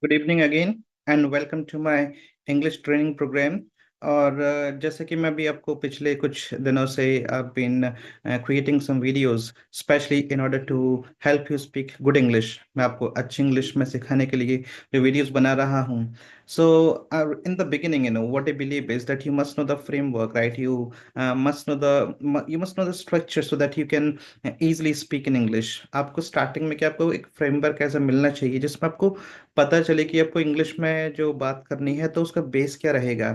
Good evening again and welcome to my English training program. और जैसे कि मैं भी आपको पिछले कुछ दिनों से I been creating some videos specially in order to help you speak good English. मैं आपको अच्छी इंग्लिश में सिखाने के लिए जो वीडियोस बना रहा हूँ। So in the beginning what I believe is that you must know the framework, right? You must know the structure so that you can easily speak in English. आपको स्टार्टिंग में क्या आपको एक फ्रेमवर्क ऐसा मिलना चाहिए जिसमें आपको पता चले कि आपको इंग्लिश में जो बात करनी है तो उसका बेस क्या रहेगा।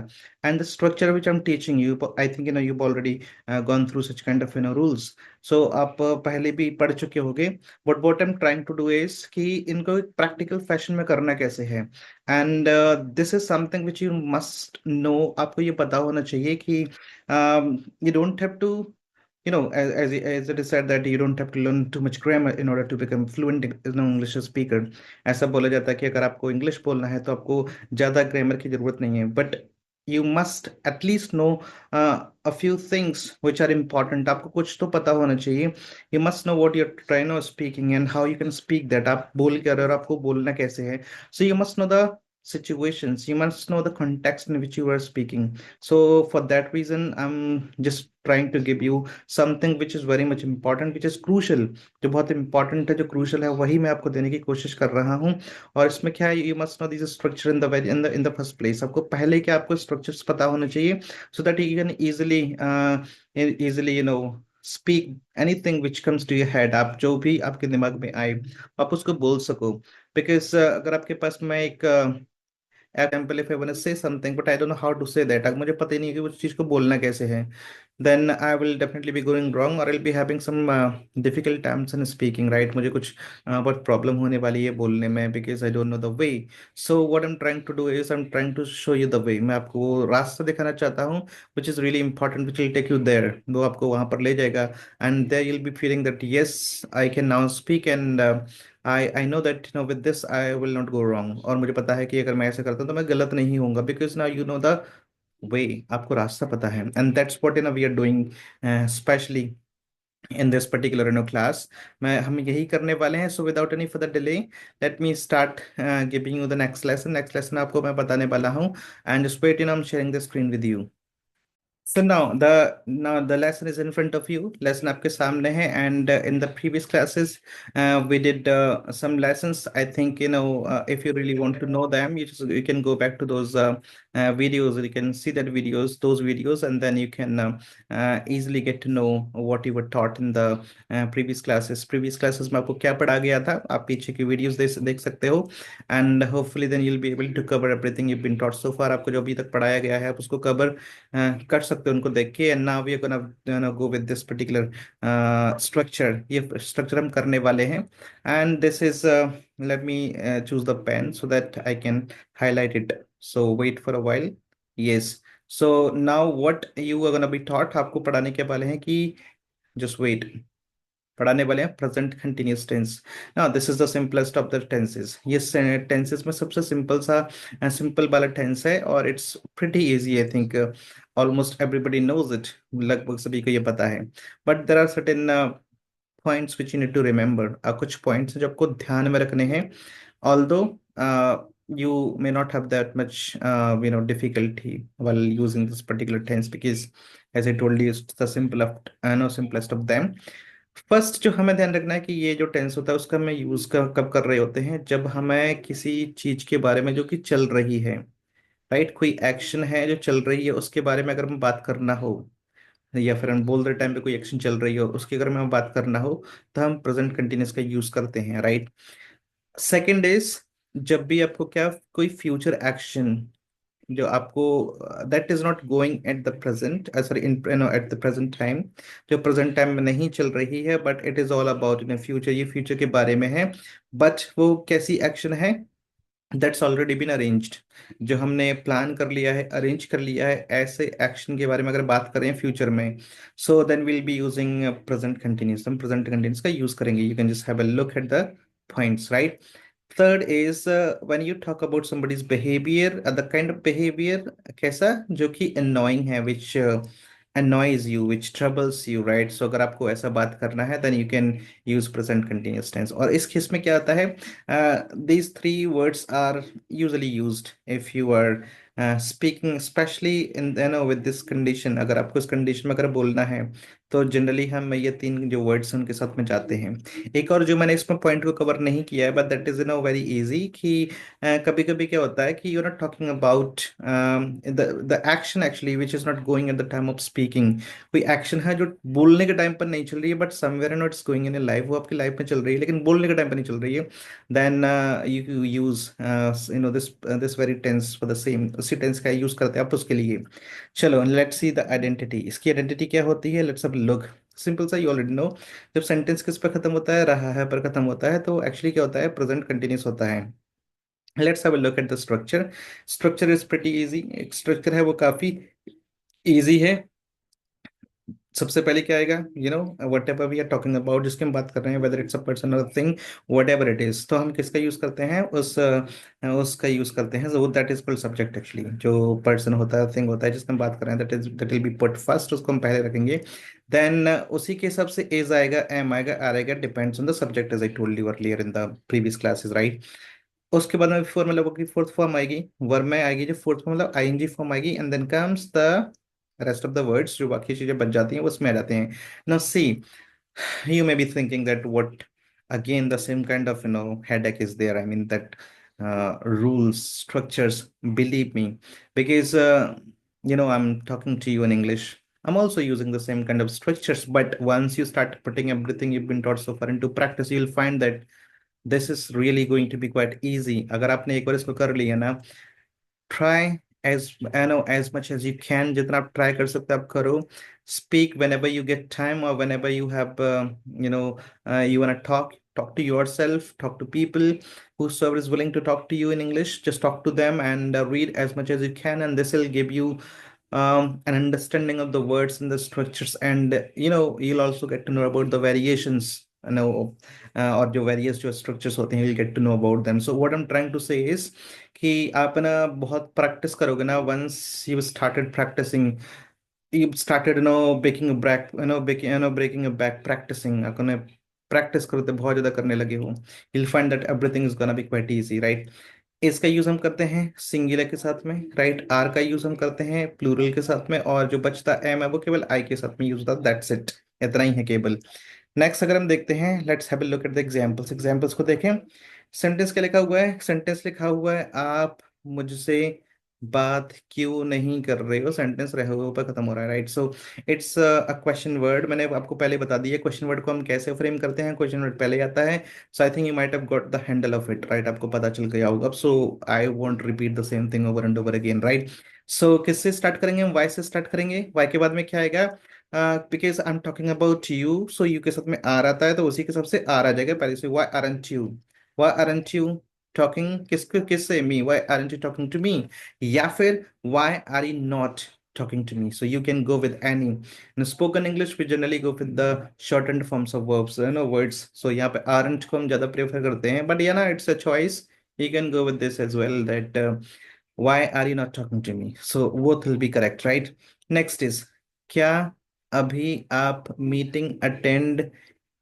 And the structure which I am teaching you, I think you already gone through such kind of rules. So आप पहले भी पढ़ चुके होंगे। But what I am trying to do is कि इनको एक प्रैक्टिकल फैशन में करना कैसे है। And this is something which you must know. आपको ये पता होना चाहिए कि you don't have to, as it is said that you don't have to learn too much grammar in order to become fluent in English speaker। ऐसा बोला जाता है कि अगर आपको इंग्लिश बोलना है तो आपको ज़्यादा ग्रामर की जरूरत नहीं है, but you must at least know a few things which are important. आपको कुछ तो पता होना चाहिए। You must know what you're trying of speaking and how you can speak that. आप बोल क्या रहे हो और आपको बोलना कैसे है। So you must know the situations, you must know the context in which you are speaking. So for that reason I'm just trying to give you something which is very much important, which is crucial. जो बहुत important है, जो crucial है, वही मैं आपको देने की कोशिश कर रहा हूँ। और इसमें क्या है, you must know this structure in the first place. आपको पहले क्या आपको स्ट्रक्चर्स पता होना चाहिए so that you can easily speak anything which comes to your head. आप जो भी आपके दिमाग में आए आप उसको बोल सको। बिकॉज अगर आपके पास मैं एक example, if I want to say something but I don't know how to say that, अगर मुझे पता ही नहीं है कि उस चीज को बोलना कैसे है, then I will definitely be going wrong और I will be having some difficult times in speaking, right? मुझे कुछ बहुत प्रॉब्लम होने वाली है बोलने में, because I don't know the way. So what I am trying to do is I am trying to show you the way. मैं आपको वो रास्ता दिखाना चाहता हूँ which is really important, which will take you there. वो आपको वहां पर ले जाएगा and there you'll be feeling that yes, I can now speak and I know that with this I will not go wrong। और मुझे पता है कि अगर मैं ऐसा करता हूँ तो मैं गलत नहीं होऊंगा, because now you know the way. आपको रास्ता पता है and that's what we are doing specially in this particular class. मैं हम यही करने वाले हैं। So without any further delay let me start giving you the next lesson. Next lesson आपको मैं बताने वाला हूँ and just wait, I'm sharing the screen with you। So now the lesson is in front of you. Lesson आपके सामने है and in the previous classes we did some lessons. I think if you really want to know them, you can go back to those videos. You can see that those videos, and then you can easily get to know what you were taught in the previous classes. Previous classes में आपको क्या पढ़ा गया था, आप पीछे की videos देख सकते हो and hopefully then you'll be able to cover everything you've been taught so far। आपको जो अभी तक पढ़ाया गया है आप उसको कवर कर सकते हो उनको देख के। And now we are gonna go with this particular structure. ये स्ट्रक्चर हम करने वाले हैं and this is, let me choose the pen so that I can highlight it. So wait for a while. Yes. So now what you are gonna be taught, आपको पढ़ाने के वाले हैं कि जस्ट वेट, पढ़ाने वाले हैं प्रेजेंट कंटिन्यूस टेंस। ना this is the simplest of the tenses. ये टेंसेस में सबसे सिंपल सा सिंपल वाला टेंस है और it's pretty easy. I think almost everybody knows it, लगभग सभी को ये पता है। But there are certain points which you need to remember. कुछ पॉइंट्स जो आपको ध्यान में रखने हैं। Although you may not have that much difficulty while using this particular tense because as I told you it's the simplest of them। First जो हमें ध्यान रखना है कि ये जो टेंस होता है उसका हमें यूज कब कर रहे होते हैं, जब हमें किसी चीज के बारे में जो कि चल रही है, राइट? कोई एक्शन है जो चल रही है उसके बारे में अगर हम बात करना हो, या फिर हम बोल रहे टाइम पे कोई एक्शन चल रही हो उसकी अगर हमें बात करना हो तो हम प्रेजेंट कंटिन्यूस का यूज करते हैं, राइट? सेकंड इज, जब भी आपको क्या कोई फ्यूचर एक्शन जो आपको that is not going at the present, sorry in at the present time, जो प्रेजेंट टाइम में नहीं चल रही है but it is all about in future, ये फ्यूचर के बारे में है। बट वो कैसी एक्शन है, दैट्स ऑलरेडी बीन अरेंज्ड, जो हमने प्लान कर लिया है, अरेंज कर लिया है, ऐसे एक्शन के बारे में अगर बात करें फ्यूचर में, so then will be using present continuous. हम प्रेजेंट कंटिन्यूस का यूज करेंगे। You can just have a look at the points, right? Third is when you talk about somebody's behavior, the kind of behavior कैसा जो कि annoying है, which annoys you, which troubles you, right? So अगर आपको ऐसा बात करना है then you can use present continuous tense. और इस केस में क्या होता है, these three words are usually used if you are speaking, especially in with this condition. अगर आपको इस कंडीशन में अगर बोलना है तो जनरली हम ये तीन जो वर्ड्स हैं उनके साथ में जाते हैं। एक और जो मैंने इसमें पॉइंट को कवर नहीं किया है but that is very easy, कि कभी कभी क्या होता है कि you not talking about the action actually which is not going at the time of speaking. कोई एक्शन है जो बोलने के टाइम पर नहीं चल रही है but somewhere not it's going in life, वो आपकी लाइफ में चल रही है लेकिन बोलने के टाइम पर नहीं चल रही है, then you use this this very tense for the same, उसी टेंस का यूज करते हैं आप उसके लिए। चलो लेट्स सी द आइडेंटिटी, इसकी आइडेंटिटी क्या होती है, let's have a look. Simple सा, यू ऑलरेडी नो। जब सेंटेंस किस पर खत्म होता है, रहा है पर खत्म होता है, तो एक्चुअली क्या होता है, प्रेजेंट कंटिन्यूस होता है। Let's have a look at the structure. Structure is pretty easy, एक स्ट्रक्चर है वो काफी इजी है। सबसे पहले क्या आएगा, whatever we are talking about, जिसकी हम बात कर रहे हैं, वेदर इट्स अ पर्सन और thing, whatever it is, तो हम किसका यूज करते हैं, उसका यूज करते हैं, वो that is called subject actually. जो पर्सन होता है, थिंग होता है जिसमें हम बात कर रहे हैं, that will be put first, उसको हम पहले रखेंगे। देन उसी के हिसाब से इज आएगा, एम आएगा, आर आएगा, depends on the subject, as I told you earlier in the previous classes, right. उसके बाद में फोर मतलब की फोर्थ फॉर्म आएगी, वर्ब में आएगी जो फोर्थ फॉर्म मतलब आईएनजी फॉर्म आएगी, and then comes the rest of the words, जो बाकी चीजें बच जाती हैं वो उसमें आ जाते हैं। Now see, you may be thinking that what, again the same kind of headache is there. I mean that rules, structures, believe me, because I'm talking to you in English, I'm also using the same kind of structures, but once you start putting everything you've been taught so far into practice, you'll find that this is really going to be quite easy। अगर आपने एक बार इसको कर लिया ना, try as as much as you can, जितना आप try कर सकते हैं आप करो। Speak whenever you get time, or whenever you have you want to talk to yourself, talk to people whosoever is willing to talk to you in English, just talk to them and read as much as you can, and this will give you an understanding of the words and the structures, and you'll also get to know about the variations, और जो various जो structures होते हैं, you'll get to know about them. So what I'm trying to say is कि आप ना बहुत practice करोगे ना, once you started practicing, you started breaking a back, breaking a back, practicing, आपने प्रैक्टिस करते बहुत ज्यादा करने लगे हो, you'll find that everything is gonna be quite easy, right? इसका यूज हम करते हैं सिंगुलर के साथ में, राइट। आर का यूज हम करते हैं प्लूरल के साथ में, और जो बचता एम है वो केवल आई के साथ में यूज होता है, दैट्स इट, इतना ही है केवल। नेक्स्ट अगर हम देखते हैं, let's have a look at the examples, examples को देखें। सेंटेंस क्या लिखा हुआ है, सेंटेंस लिखा हुआ है, आप मुझसे बात क्यों नहीं कर रहे हो, सेंटेंस रहे हुए पर खत्म हो रहा है, right. So it's a question word, मैंने आपको पहले बता दिया क्वेश्चन वर्ड को हम कैसे फ्रेम करते हैं, क्वेश्चन वर्ड पहले आता है। So I think you might have got the handle of it, right, आपको पता चल गया होगा। So I won't repeat the same thing over and over again, right. So किससे स्टार्ट करेंगे हम, वाई से स्टार्ट करेंगे। वाई के बाद में क्या आएगा, because I am talking about you, so you के साथ में आर आता है तो उसी के साथ से आर आ जाएगा पहले से। Why aren't you, why aren't you talking, किससे, me, why aren't you talking to me, या फिर why are you not talking to me, so you can go with any। in spoken English we generally go with the shortened forms of verbs, words, so यहाँ पे aren't को हम ज्यादा prefer करते हैं, but yeah ना, it's a choice, you can go with this as well, that why are you not talking to me, so both will be correct, right। next is, क्या अभी आप मीटिंग अटेंड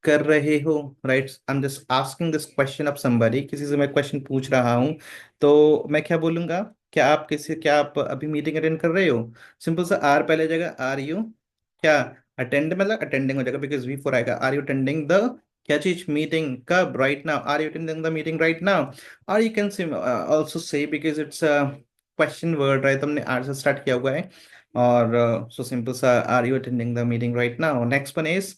कर रहे हो, right. I am just asking this question of somebody, किसी से मैं question पूछ रहा हूं, तो मैं क्या बोलूंगा, क्या आप अभी मीटिंग अटेंड कर रहे हो। सिंपल सा, आर पहले जाएगा, आर यू, क्या अटेंड मतलब अटेंडिंग हो जाएगा, बिकॉज वी फोर आएगा, आर यू अटेंडिंग द, क्या चीज, मीटिंग, कब, right now, are you attending the meeting right now. और you can say also say, because it's question word, right, हमने आर से स्टार्ट किया हुआ है, और सो सिंपल सा, are you attending the meeting right now. Next one is,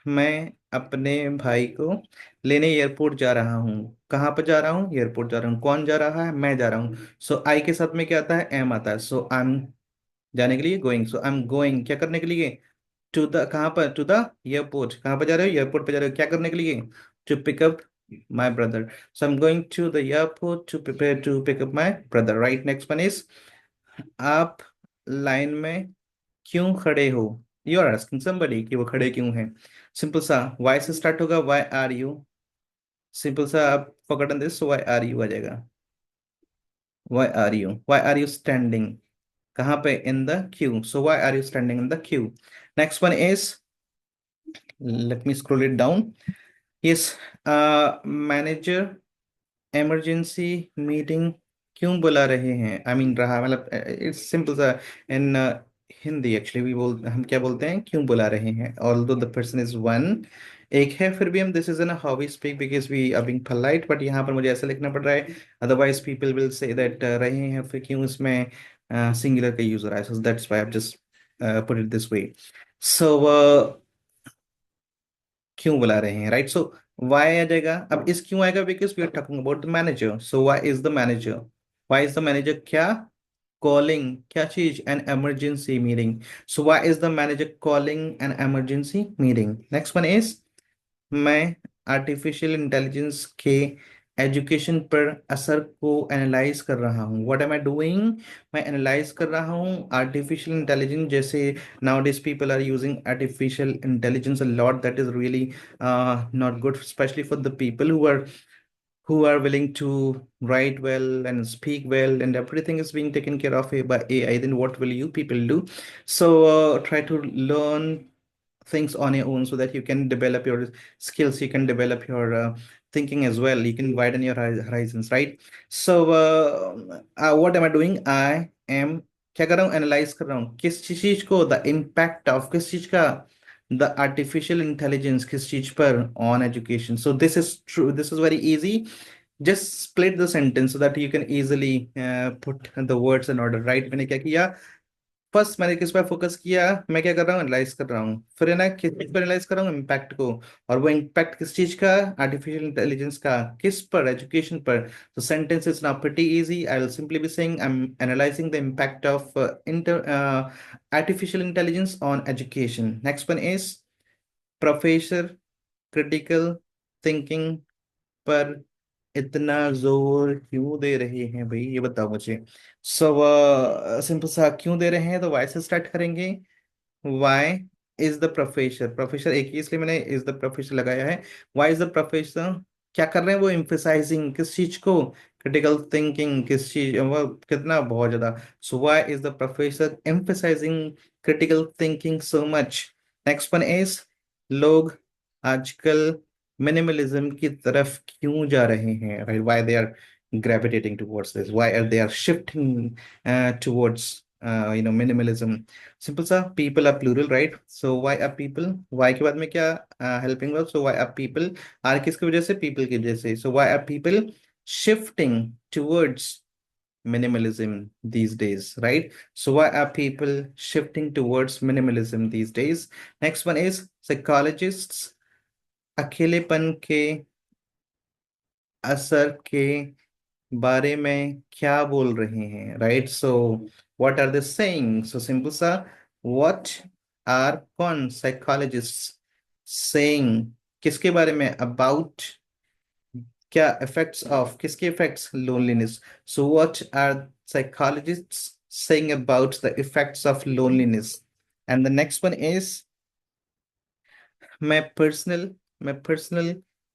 मैं अपने भाई को लेने एयरपोर्ट जा रहा हूँ। कहाँ पर जा रहा हूँ, एयरपोर्ट जा रहा हूँ। कौन जा रहा है, मैं जा रहा हूँ। सो आई के साथ में क्या आता है, एम आता है, सो आई एम जाने के लिए, going, so I am going क्या करने के लिए, टू द, कहाँ पर, टू द एयरपोर्ट, कहाँ पर जा रहे हो, एयरपोर्ट पे जा रहे हो, क्या करने के लिए, to pick up my brother, so I am going to the airport to prepare to pick up my brother, right. Next one is, आप लाइन में क्यों खड़े हो, यू आर आस्किंग समबडी कि वो खड़े क्यों हैं। सिंपल सा, वाई से स्टार्ट होगा, वाई आर यू, सिंपल सा आप पकड़न दिस, वाई आर यू आ जाएगा, वाई आर यू स्टैंडिंग, कहाँ पे? In the queue. So why are you standing in the queue? Next one is, let me scroll it down. Yes, manager emergency meeting क्यों बुला रहे हैं? I mean रहा, मतलब इट्स सिंपल सा. इन Hindi actually we बोल, हम क्या बोलते हैं, क्यों बुला रहे हैं, although the person is one. एक है, फिर भी हम this is an how we speak because we are being polite, but यहाँ पर मुझे ऐसा लिखना पड़ रहा है, otherwise people will say that रहे हैं, फिर क्यों इसमें सिंगुलर का यूज हो रहा है. So that's why I just put it this way. So क्यों बुला रहे हैं, राइट? सो वाई आ जाएगा. अब इस क्यों आएगा? Because we are talking about the manager. So why is the manager, why is the manager क्या कॉलिंग, क्या चीज, an emergency meeting. So why is the manager calling an emergency meeting. Next one is, मैं artificial intelligence के education पर असर को analyse कर रहा हूँ. What am I doing? मैं एनालाइज कर रहा हूँ आर्टिफिशियल इंटेलिजेंस. जैसे nowadays people are using artificial intelligence a lot. That is really not good, especially for the people who are willing to write well and speak well, and everything is being taken care of by AI. Then what will you people do? So try to learn things on your own so that you can develop your skills, you can develop your thinking as well, you can widen your horizons, right? So what am I doing? I am क्या कर रहा हूँ? Analyse कर रहा हूँ किस चीज को, द इम्पैक्ट ऑफ किस चीज का, द आर्टिफिशियल इंटेलिजेंस किस चीज पर, on education. So this is true, this is very easy. just split the sentence so that you can easily put the words in order, right? मैंने क्या किया, first मैंने किस पर फोकस किया, मैं क्या कर रहा हूँ, एनालाइज कर रहा हूँ. फिर है ना, किस चीज पर एनालाइज कर रहा हूँ, इम्पैक्ट को. और वो इम्पैक्ट किस चीज का, आर्टिफिशियल इंटेलिजेंस का, किस पर, एजुकेशन पर. तो sentence is now pretty easy. I will simply be saying I am analysing the impact of inter artificial intelligence on education. Next one is, professor critical thinking पर इतना जोर क्यों दे रहे हैं भाई, ये बताओ मुझे. सो सिंपल सा क्यों दे रहे हैं, तो वाई से स्टार्ट करेंगे. Why is the professor, professor एक ही इसलिए मैंने इज द प्रोफेसर लगाया है. वाई इज द प्रोफेसर क्या कर रहे हैं, वो एम्फेसाइजिंग किस चीज को, क्रिटिकल थिंकिंग किस चीज, वो कितना, बहुत ज्यादा. So why is the professor emphasizing critical thinking so much. Next one is, लोग आजकल मिनिमलिज्म की तरफ क्यों जा रहे हैं, right? Why they are gravitating towards this, why are they are shifting towards minimalism. Simple सा, people are plural, right? So why are people, why के बाद में क्या, helping verb. So why are people, are किसकी वजह से, people की वजह से. So why are people shifting towards minimalism these days, right? So why are people shifting towards minimalism these days? Next one is, psychologists अकेलेपन के असर के बारे में क्या बोल रहे हैं, right? So what are they saying. So simple सा, व्हाट आर, कौन, साइकोलॉजिस्ट सेइंग किसके बारे में, अबाउट क्या, इफेक्ट्स ऑफ किसके effects, loneliness. So what are psychologists saying about the effects of loneliness. And the next one is, मैं personal मैं personal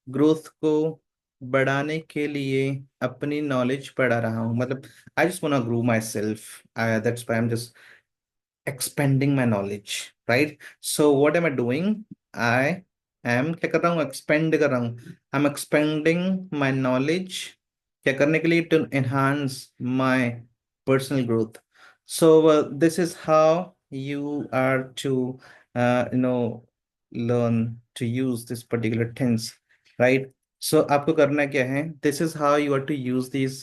growth को बढ़ाने के लिए अपनी नॉलेज बढ़ा रहा हूँ. मतलब I just want to grow myself, that's why I am just expanding my knowledge, right? So what am I doing? I am क्या कर रहा हूँ, expand कर रहा हूँ. I'm expanding my knowledge क्या करने के लिए, to enhance my personal growth. So this is how you are to learn to use this particular tense, right? So आपको करना क्या है, this is how you are to use these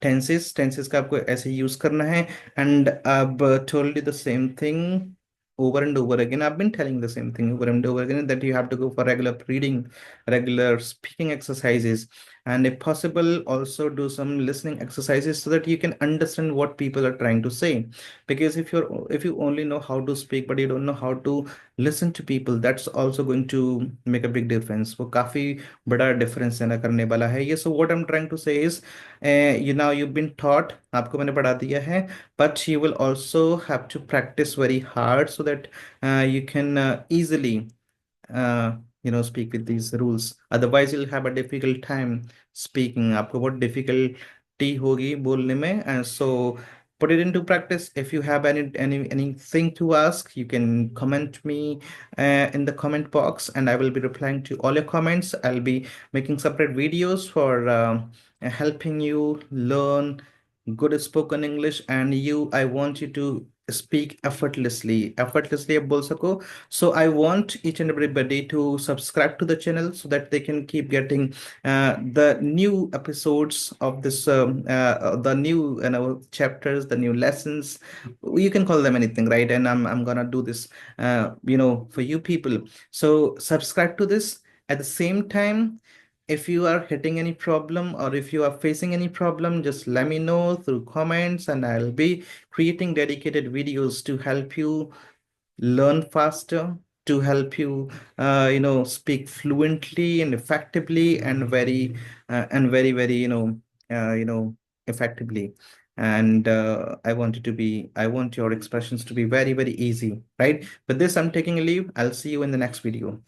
tenses का आपको ऐसे यूज करना है. And I've told you the same thing over and over again. I've been telling the same thing over and over again, that you have to go for regular reading, regular speaking exercises, and if possible, also do some listening exercises so that you can understand what people are trying to say. Because if you only know how to speak but you don't know how to listen to people, that's also going to make a big difference. वो काफी बड़ा difference है ना करने वाला है ये. So what I'm trying to say is, you've been taught, आपको मैंने पढ़ा दिया है, but you will also have to practice very hard so that you can easily uh, speak with these rules. Otherwise you'll have a difficult time speaking. आपको बहुत difficulty होगी बोलने में. And so put it into practice. If you have anything to ask, you can comment me in the comment box, and I will be replying to all your comments. I'll be making separate videos for helping you learn good spoken English, and I want you to speak effortlessly आप बोल सको. So I want each and everybody to subscribe to the channel so that they can keep getting the new episodes of this the new chapters, the new lessons. You can call them anything, right? And I'm gonna do this for you people. So subscribe to this. At the same time, if you are hitting any problem or if you are facing any problem, just let me know through comments, and I'll be creating dedicated videos to help you learn faster, to help you speak fluently and effectively, and very effectively. And I want your expressions to be very, very easy, right? With this, I'm taking a leave. I'll see you in the next video.